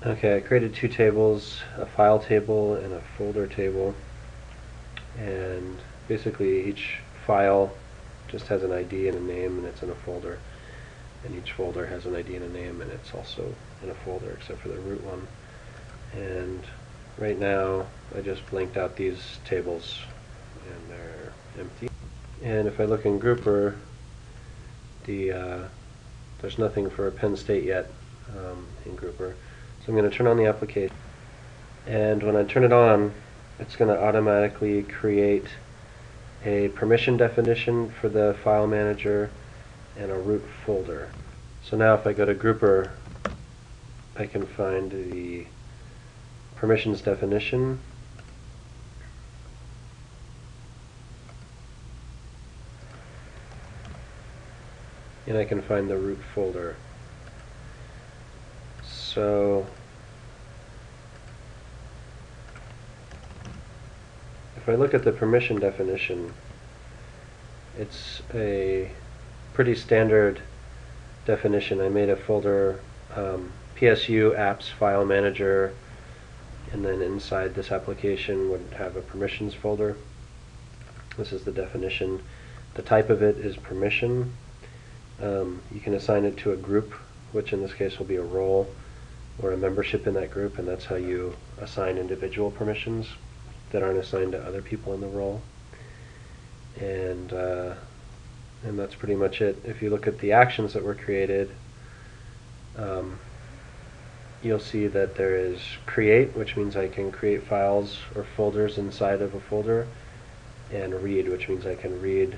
Okay, I created two tables, a file table and a folder table, and basically each file just has an ID and a name and it's in a folder, and each folder has an ID and a name and it's also in a folder except for the root one. And right now I just blanked out these tables and they're empty. And if I look in Grouper, there's nothing for Penn State yet in Grouper. So I'm going to turn on the application, and when I turn it on, it's going to automatically create a permission definition for the file manager and a root folder. So now if I go to Grouper, I can find the permissions definition, and I can find the root folder. So if I look at the permission definition, it's a pretty standard definition. I made a folder, PSU apps file manager, and then inside this application would have a permissions folder. This is the definition. The type of it is permission. You can assign it to a group, which in this case will be a role or a membership in that group, and that's how you assign individual permissions that aren't assigned to other people in the role. And that's pretty much it. If you look at the actions that were created, you'll see that there is create, which means I can create files or folders inside of a folder, and read, which means I can read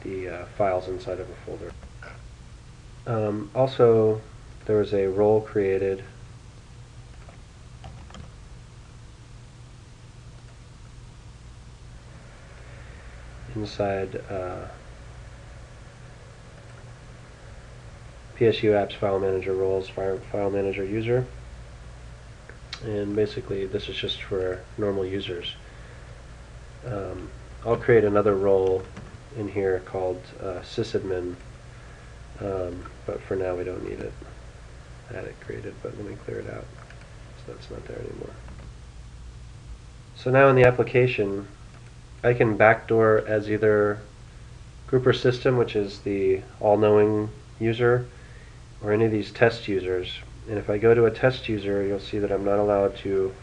the files inside of a folder. Also, there was a role created inside PSU apps file manager roles, file manager user, and basically this is just for normal users. I'll create another role in here called sysadmin, but for now we don't need it. I had it created, but let me clear it out so that's not there anymore. So now in the application, I can backdoor as either grouper system, which is the all-knowing user, or any of these test users. And if I go to a test user, you'll see that I'm not allowed to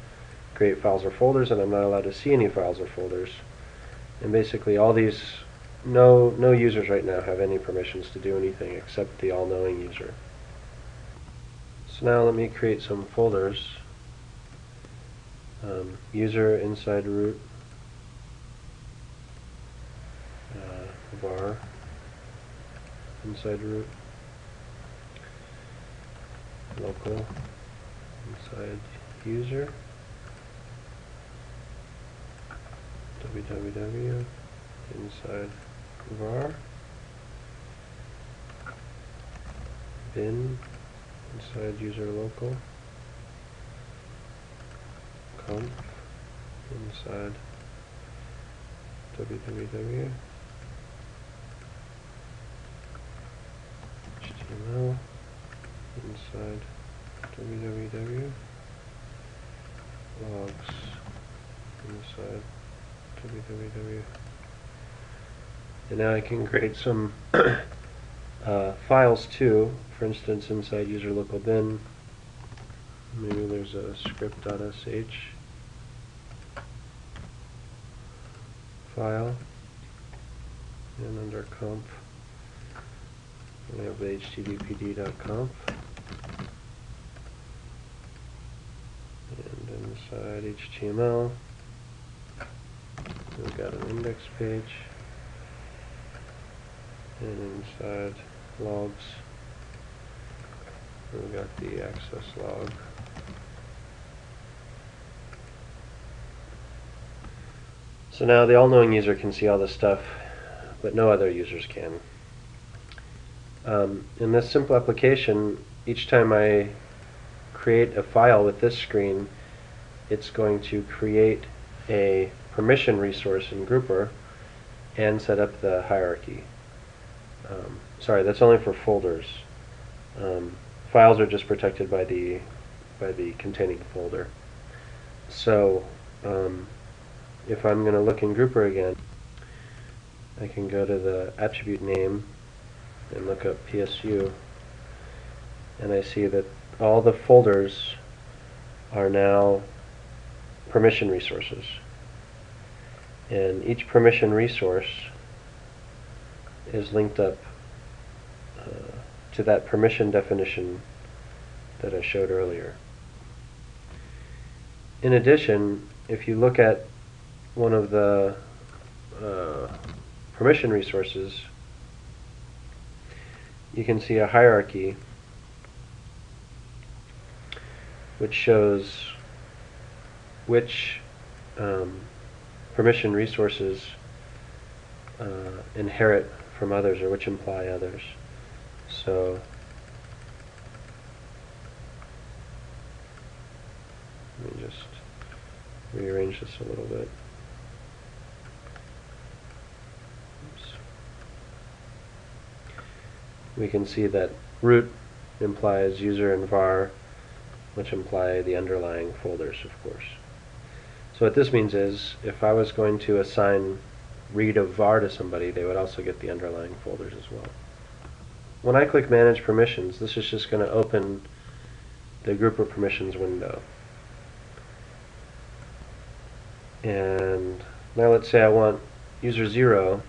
create files or folders, and I'm not allowed to see any files or folders. And basically all these, no users right now have any permissions to do anything except the all-knowing user. So now let me create some folders. User inside root, var inside root, local inside user, www inside var, bin inside user local, conf inside www, HTML inside www, logs inside www. And now I can create some files too. For instance, inside user local bin, maybe there's a script.sh file, and under conf we have httpd.conf, and inside HTML we've got an index page, and inside logs we've got the access log. So now the all-knowing user can see all this stuff, but no other users can. In this simple application, each time I create a file with this screen, it's going to create a permission resource in Grouper and set up the hierarchy. Sorry, that's only for folders. Files are just protected by the by the containing folder. So if I'm going to look in grouper again, I can go to the attribute name and look up PSU, and I see that all the folders are now permission resources. And each permission resource is linked up to that permission definition that I showed earlier. In addition, if you look at one of the permission resources, you can see a hierarchy which shows which permission resources inherit from others, or which imply others. So let me just rearrange this a little bit. Oops. We can see that root implies user and var, which imply the underlying folders, of course. So what this means is, if I was going to assign read of var to somebody, they would also get the underlying folders as well. When I click Manage Permissions, this is just going to open the grouper permissions window. And now let's say I want user 0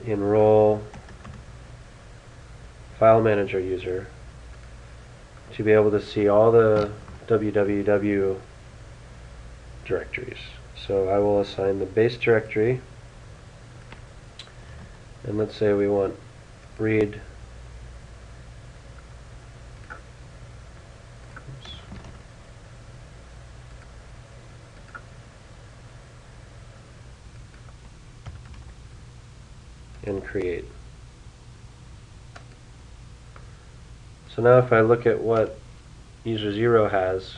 in role file manager user to be able to see all the www directories. So I will assign the base directory, and let's say we want read and create. So now if I look at what user 0 has,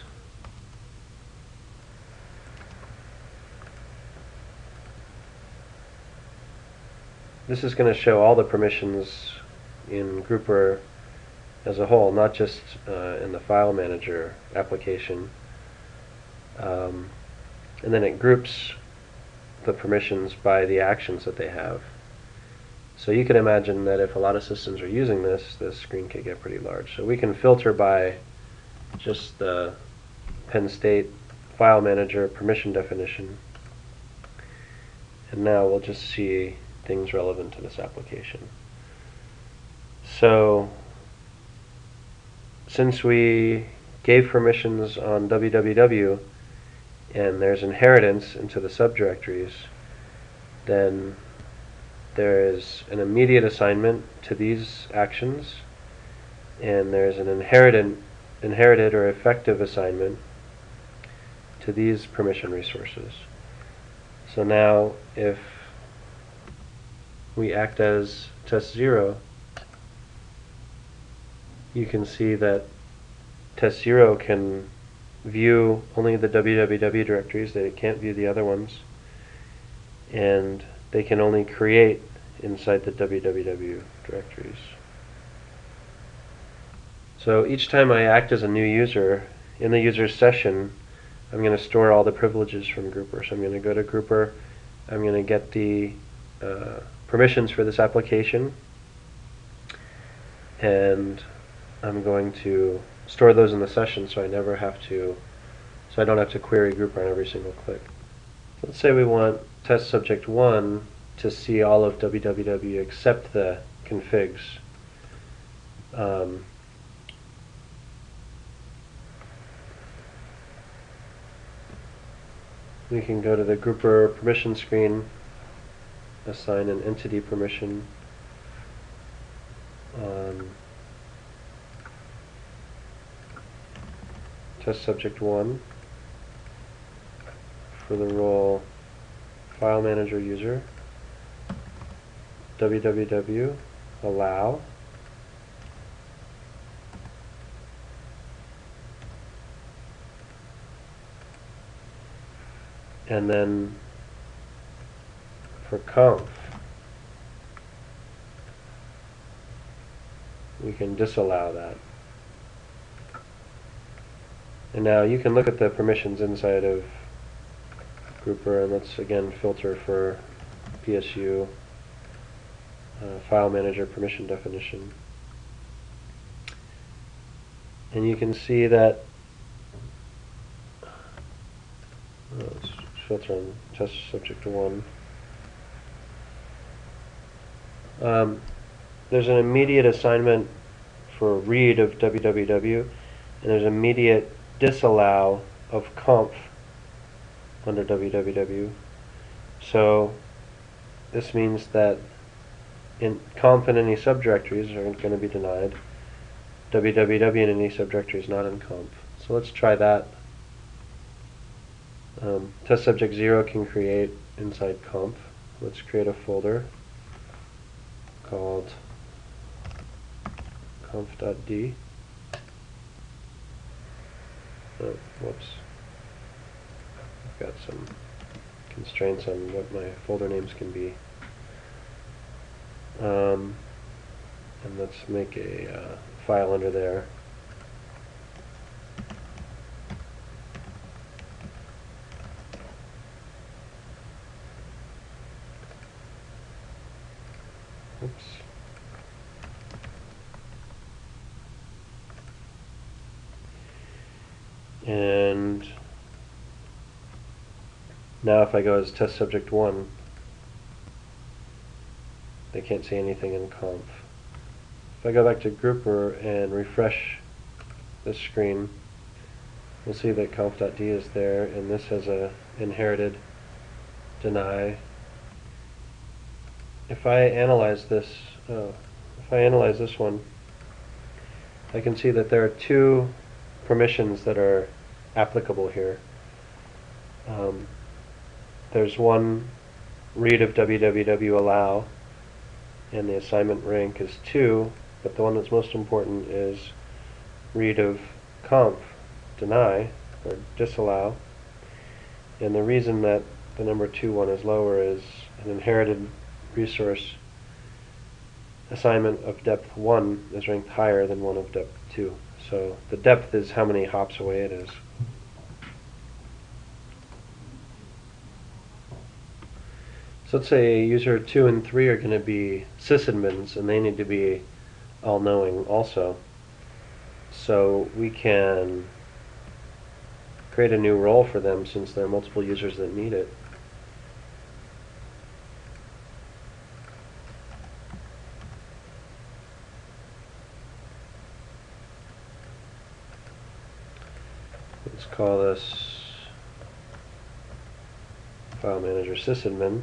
this is going to show all the permissions in grouper as a whole, not just in the file manager application. And then it groups the permissions by the actions that they have. So you can imagine that if a lot of systems are using this, the screen could get pretty large. So we can filter by just the Penn State file manager permission definition. And now we'll just see things relevant to this application. So since we gave permissions on www and there's inheritance into the subdirectories, then there is an immediate assignment to these actions, and there's an inherited or effective assignment to these permission resources. So now if we act as test 0, you can see that test 0 can view only the www directories, they can't view the other ones, and they can only create inside the www directories. So each time I act as a new user, in the user session, I'm going to store all the privileges from grouper. So I'm going to go to grouper, I'm going to get the permissions for this application, and I'm going to store those in the session so I don't have to query grouper on every single click. Let's say we want test subject 1 to see all of www except the configs. We can go to the grouper permission screen, assign an entity permission on test subject 1 for the role file manager user, www, allow, and then for conf, we can disallow that. And now you can look at the permissions inside of grouper, and let's again filter for PSU, file manager permission definition. And you can see that, let's filter on test subject 1. There's an immediate assignment for read of www, and there's immediate disallow of conf under www. So this means that conf in any subdirectories are going to be denied. www in any subdirectory is not in conf. So let's try that. Test subject 0 can create inside conf. Let's create a folder called conf.d. Oh, whoops. I've got some constraints on what my folder names can be. And let's make a file under there. Oops. And now if I go as test subject 1, they can't see anything in conf. If I go back to grouper and refresh this screen, we'll see that conf.d is there, and this has a inherited deny. If I analyze this one, I can see that there are two permissions that are applicable here. There's one read of www allow, and the assignment rank is 2, but the one that's most important is read of conf deny or disallow. And the reason that the number 2 one is lower is an inherited resource assignment of depth 1 is ranked higher than one of depth 2. So the depth is how many hops away it is. So let's say user 2 and 3 are going to be sysadmins, and they need to be all-knowing also. So we can create a new role for them since there are multiple users that need it. Let's call this file manager sysadmin.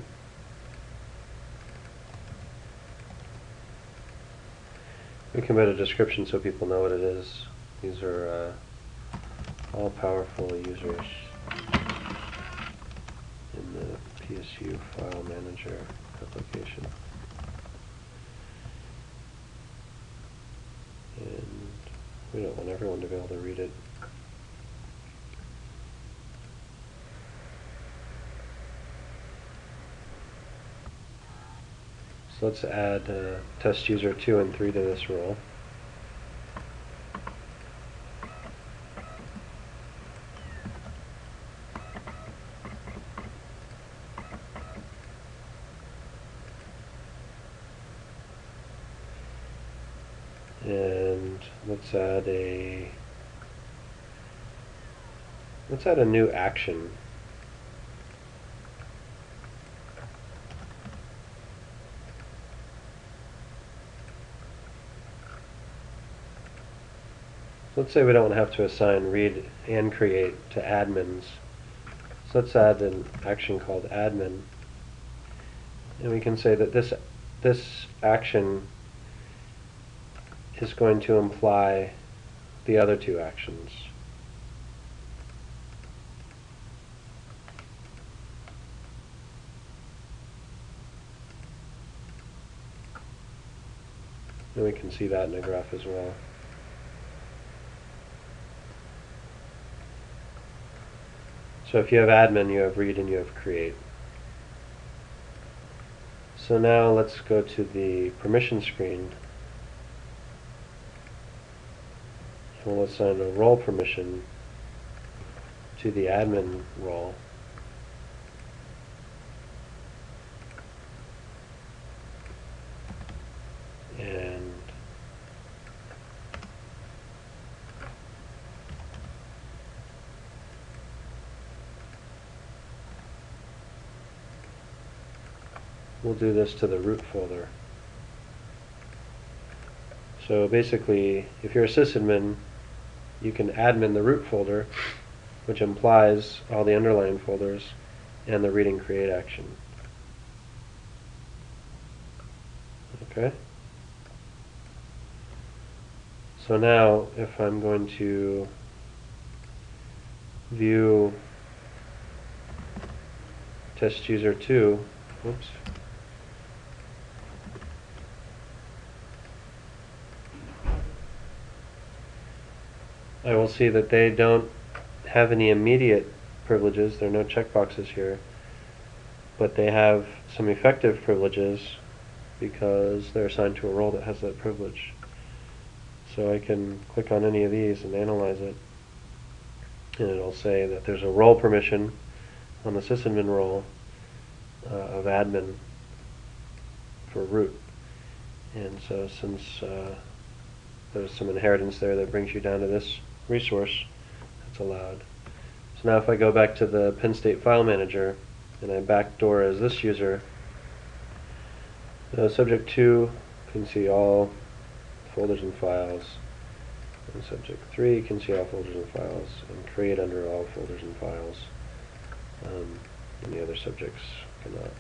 We can put a description so people know what it is. These are all-powerful users in the PSU file manager application. And we don't want everyone to be able to read it. So let's add test user 2 and 3 to this role. And let's add a new action. Let's say we don't have to assign read and create to admins. So let's add an action called admin. And we can say that this action is going to imply the other two actions. And we can see that in the graph as well. So if you have admin, you have read, and you have create. So now let's go to the permission screen. we'll assign a role permission to the admin role. And we'll do this to the root folder. So basically, if you're a sysadmin, you can admin the root folder, which implies all the underlying folders and the read and create action. Okay? So now, if I'm going to view test user 2, whoops, I will see that they don't have any immediate privileges. There are no checkboxes here, but they have some effective privileges because they're assigned to a role that has that privilege. So I can click on any of these and analyze it, and it'll say that there's a role permission on the sysadmin role of admin for root. And so since there's some inheritance there that brings you down to this resource, that's allowed. So now if I go back to the Penn State file manager and I backdoor as this user, subject 2 can see all folders and files, and subject 3 can see all folders and files, and create under all folders and files, and the other subjects cannot.